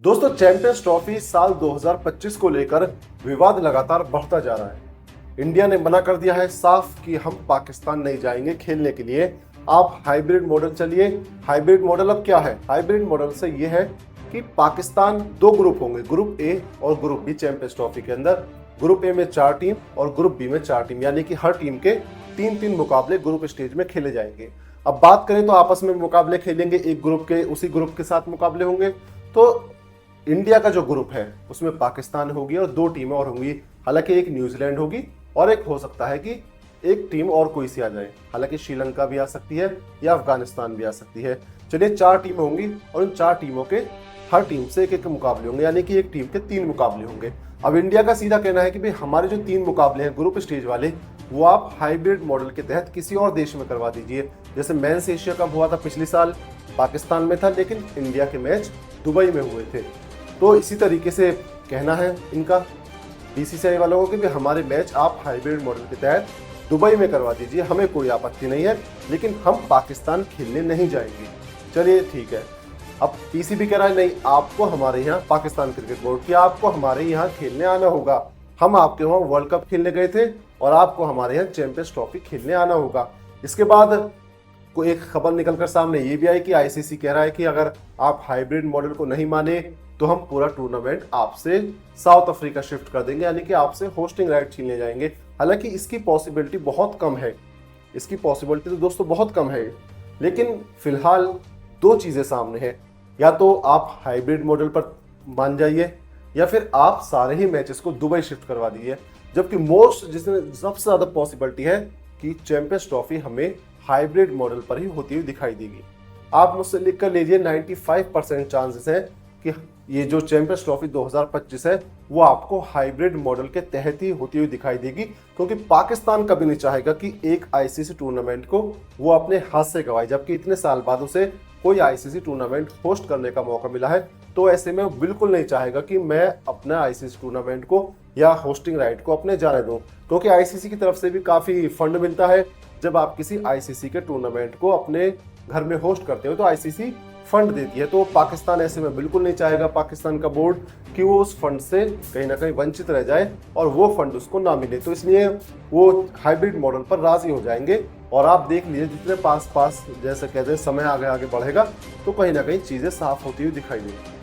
दोस्तों, champions trophy साल 2025 को लेकर विवाद लगातार बढ़ता जा रहा है। इंडिया ने मना कर दिया है साफ कि हम पाकिस्तान नहीं जाएंगे खेलने के लिए, आप हाइब्रिड मॉडल चलिए। हाइब्रिड मॉडल अब क्या है? हाइब्रिड मॉडल से ये है कि पाकिस्तान दो ग्रुप होंगे, ग्रुप ए और ग्रुप बी चैंपियंस ट्रॉफी के अंदर। ग्रुप ए में 4 टीम और ग्रुप बी में 4 टीम, यानी कि हर टीम के 3-3 मुकाबले ग्रुप स्टेज में खेले जाएंगे। अब बात करें तो आपस में मुकाबले खेलेंगे, एक ग्रुप के उसी ग्रुप के साथ मुकाबले होंगे। तो इंडिया का जो ग्रुप है उसमें पाकिस्तान होगी और 2 टीमें और होंगी, हालांकि एक न्यूजीलैंड होगी और एक हो सकता है कि एक टीम और कोई सी आ जाए, हालांकि श्रीलंका भी आ सकती है या अफगानिस्तान भी आ सकती है। चलिए 4 टीमें होंगी और उन 4 टीमों के हर टीम से एक मुकाबले होंगे, यानी कि एक टीम के 3 मुकाबले होंगे। अब इंडिया का सीधा कहना है कि भाई हमारे जो 3 मुकाबले हैं ग्रुप स्टेज वाले, वो आप हाइब्रिड मॉडल के तहत किसी और देश में करवा दीजिए। जैसे मेंस एशिया कप हुआ था पिछले साल, पाकिस्तान में था, लेकिन इंडिया के मैच दुबई में हुए थे। तो इसी तरीके से कहना है इनका बीसीसीआई वालों को कि भाई हमारे मैच आप हाइब्रिड मॉडल के तहत दुबई में करवा दीजिए, हमें कोई आपत्ति नहीं है, लेकिन हम पाकिस्तान खेलने नहीं जाएंगे। चलिए ठीक है। अब पीसीबी कह रहा है नहीं, आपको हमारे यहाँ पाकिस्तान क्रिकेट बोर्ड की आपको हमारे यहाँ खेलने आना होगा। हम आपके वहाँ वर्ल्ड कप खेलने गए थे और आपको हमारे यहाँ चैंपियंस ट्रॉफी खेलने आना होगा। इसके बाद को एक खबर निकलकर सामने ये भी आई कि आईसीसी कह रहा है कि अगर आप हाइब्रिड मॉडल को नहीं माने तो हम पूरा टूर्नामेंट आपसे साउथ अफ्रीका शिफ्ट कर देंगे, यानी कि आपसे होस्टिंग राइट छीनने जाएंगे। हालांकि इसकी पॉसिबिलिटी बहुत कम है, इसकी पॉसिबिलिटी तो दोस्तों बहुत कम है, लेकिन फिलहाल 2 चीजें सामने हैं। या तो आप हाइब्रिड मॉडल पर मान जाइए या फिर आप सारे ही मैचेस को दुबई शिफ्ट करवा दीजिए। जबकि मोस्ट जिसमें सबसे ज्यादा पॉसिबिलिटी है कि चैंपियंस ट्रॉफी हमें हाइब्रिड मॉडल पर ही होती हुई दिखाई देगी। आप मुझसे लिख कर लीजिए 95% चांसेस है कि ये जो चैंपियंस ट्रॉफी 2025 है वो आपको हाइब्रिड मॉडल के तहत ही होती हुई दिखाई देगी, क्योंकि पाकिस्तान कभी नहीं चाहेगा कि एक आईसीसी टूर्नामेंट को वो अपने हाथ से गवाए, जबकि इतने साल बाद उसे कोई आईसीसी टूर्नामेंट होस्ट करने का मौका मिला है। तो ऐसे में बिल्कुल नहीं चाहेगा कि मैं अपने आईसीसी टूर्नामेंट को या होस्टिंग राइट को अपने जाने दूं, क्योंकि आईसीसी की तरफ से भी काफी फंड मिलता है। जब आप किसी आईसीसी के टूर्नामेंट को अपने घर में होस्ट करते हो तो आईसीसी फंड देती है। तो पाकिस्तान ऐसे में बिल्कुल नहीं चाहेगा, पाकिस्तान का बोर्ड, कि वो उस फंड से कहीं ना कहीं वंचित रह जाए और वो फंड उसको ना मिले। तो इसलिए वो हाइब्रिड मॉडल पर राजी हो जाएंगे। और आप देख लीजिए जितने पास जैसे कहते हैं समय आगे आगे बढ़ेगा तो कहीं ना कहीं चीजें साफ होती हुई दिखाई देंगी।